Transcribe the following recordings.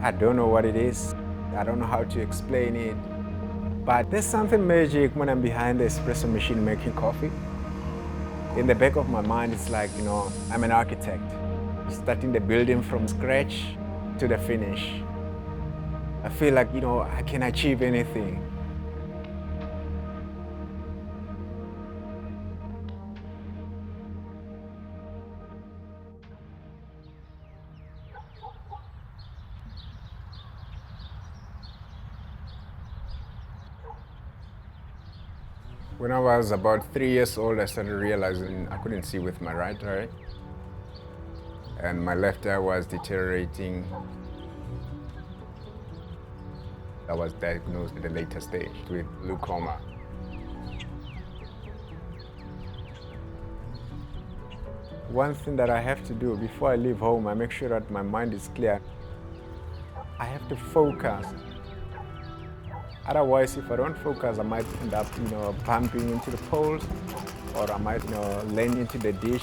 I don't know what it is. I don't know how to explain it. But there's something magic when I'm behind the espresso machine making coffee. In the back of my mind, it's like, I'm an architect, starting the building from scratch to the finish. I feel like, I can achieve anything. When I was about 3 years old, I started realizing I couldn't see with my right eye. And my left eye was deteriorating. I was diagnosed at a later stage with glaucoma. One thing that I have to do before I leave home, I make sure that my mind is clear. I have to focus. Otherwise, if I don't focus, I might end up, bumping into the poles, or I might, land into the dish.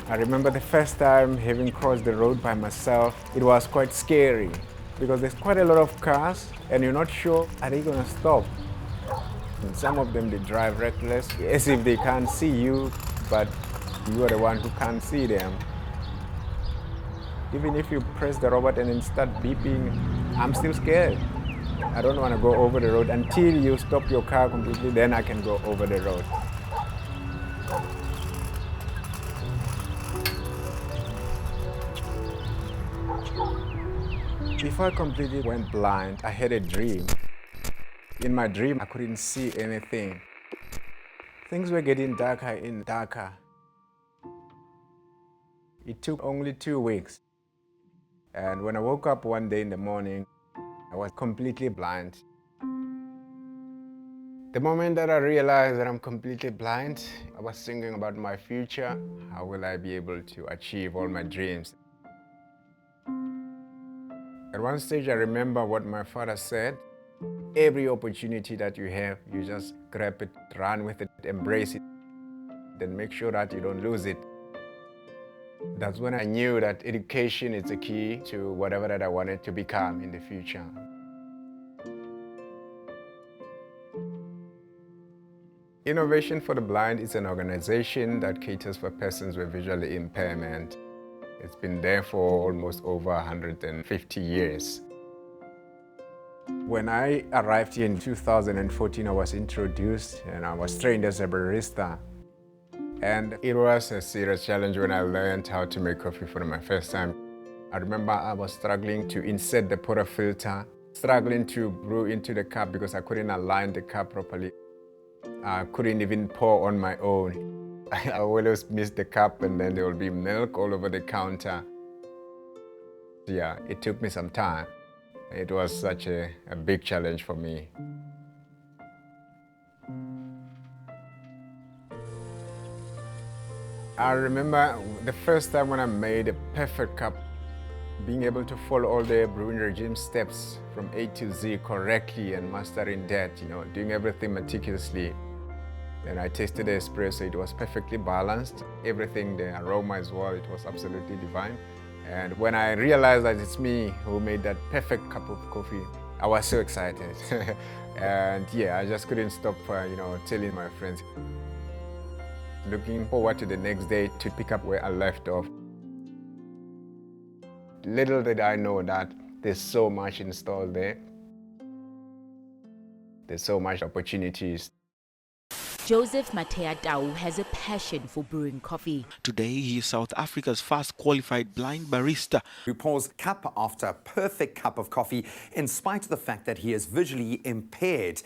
I remember the first time having crossed the road by myself. It was quite scary because there's quite a lot of cars and you're not sure, are they gonna stop? And some of them, they drive reckless as if they can't see you, but you are the one who can't see them. Even if you press the robot and then start beeping, I'm still scared. I don't want to go over the road until you stop your car completely, then I can go over the road. Before I completely went blind, I had a dream. In my dream, I couldn't see anything. Things were getting darker and darker. It took only 2 weeks. And when I woke up one day in the morning, I was completely blind. The moment that I realized that I'm completely blind, I was thinking about my future. How will I be able to achieve all my dreams? At one stage, I remember what my father said. Every opportunity that you have, you just grab it, run with it, embrace it, then make sure that you don't lose it. That's when I knew that education is the key to whatever that I wanted to become in the future. Innovation for the Blind is an organization that caters for persons with visual impairment. It's been there for almost over 150 years. When I arrived here in 2014, I was introduced and I was trained as a barista. And it was a serious challenge when I learned how to make coffee for my first time. I remember I was struggling to insert the portafilter, struggling to brew into the cup because I couldn't align the cup properly. I couldn't even pour on my own. I always missed the cup and then there will be milk all over the counter. Yeah, it took me some time. It was such a big challenge for me. I remember the first time when I made a perfect cup, being able to follow all the brewing regime steps from A to Z correctly and mastering that, doing everything meticulously. Then I tasted the espresso, it was perfectly balanced. Everything, the aroma as well, it was absolutely divine. And when I realized that it's me who made that perfect cup of coffee, I was so excited. And yeah, I just couldn't stop, telling my friends. Looking forward to the next day to pick up where I left off. Little did I know that there's so much in store there. There's so much opportunities. Joseph Matheatau has a passion for brewing coffee. Today, he is South Africa's first qualified blind barista, who pours cup after perfect cup of coffee in spite of the fact that he is visually impaired.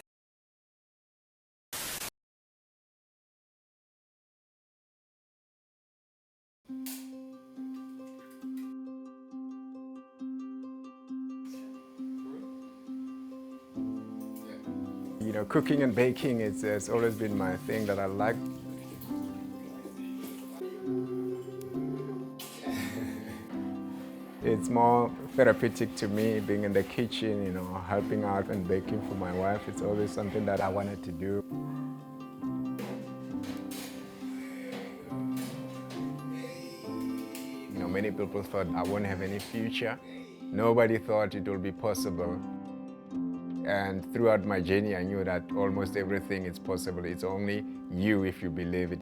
Cooking and baking has always been my thing that I like. It's more therapeutic to me being in the kitchen, helping out and baking for my wife. It's always something that I wanted to do. Many people thought I won't have any future. Nobody thought it would be possible. And throughout my journey, I knew that almost everything is possible. It's only you if you believe it.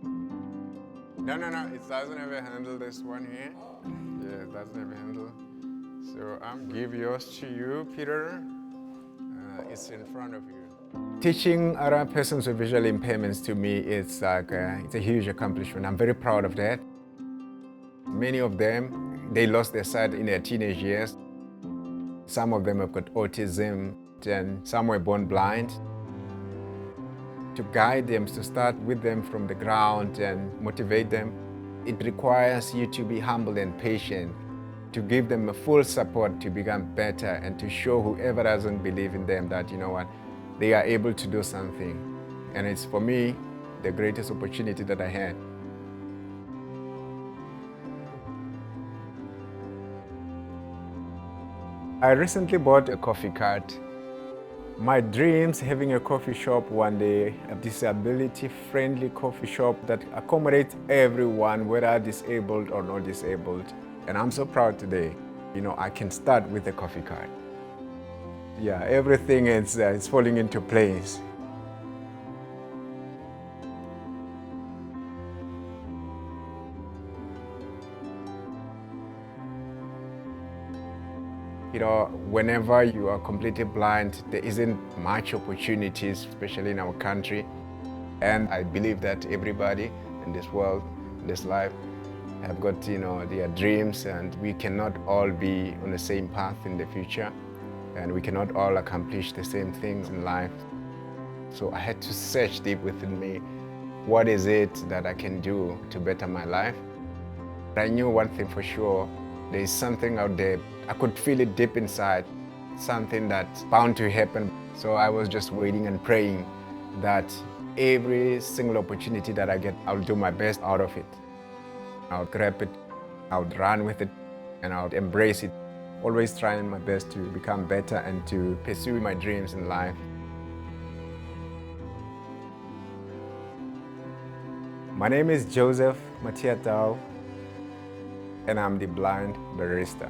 No, it doesn't have a handle, this one here. Yeah, it doesn't have a handle. So I'll give yours to you, Peter. It's in front of you. Teaching other persons with visual impairments, to me, it's like it's a huge accomplishment. I'm very proud of that. Many of them, they lost their sight in their teenage years. Some of them have got autism, and some were born blind. To guide them, to start with them from the ground and motivate them, it requires you to be humble and patient, to give them a full support to become better and to show whoever doesn't believe in them that, you know what, they are able to do something. And it's, for me, the greatest opportunity that I had. I recently bought a coffee cart. My dreams, having a coffee shop one day, a disability-friendly coffee shop that accommodates everyone, whether disabled or not disabled. And I'm so proud today. You know, I can start with a coffee cart. Yeah, everything is falling into place. You know, whenever you are completely blind, there isn't much opportunities, especially in our country. And I believe that everybody in this world, in this life, have got, you know, their dreams, and we cannot all be on the same path in the future, and we cannot all accomplish the same things in life. So I had to search deep within me, what is it that I can do to better my life? I knew one thing for sure, there is something out there. I could feel it deep inside, something that's bound to happen. So I was just waiting and praying that every single opportunity that I get, I'll do my best out of it. I'll grab it, I'll run with it, and I'll embrace it. Always trying my best to become better and to pursue my dreams in life. My name is Joseph Matheatau, and I'm the Blind Barista.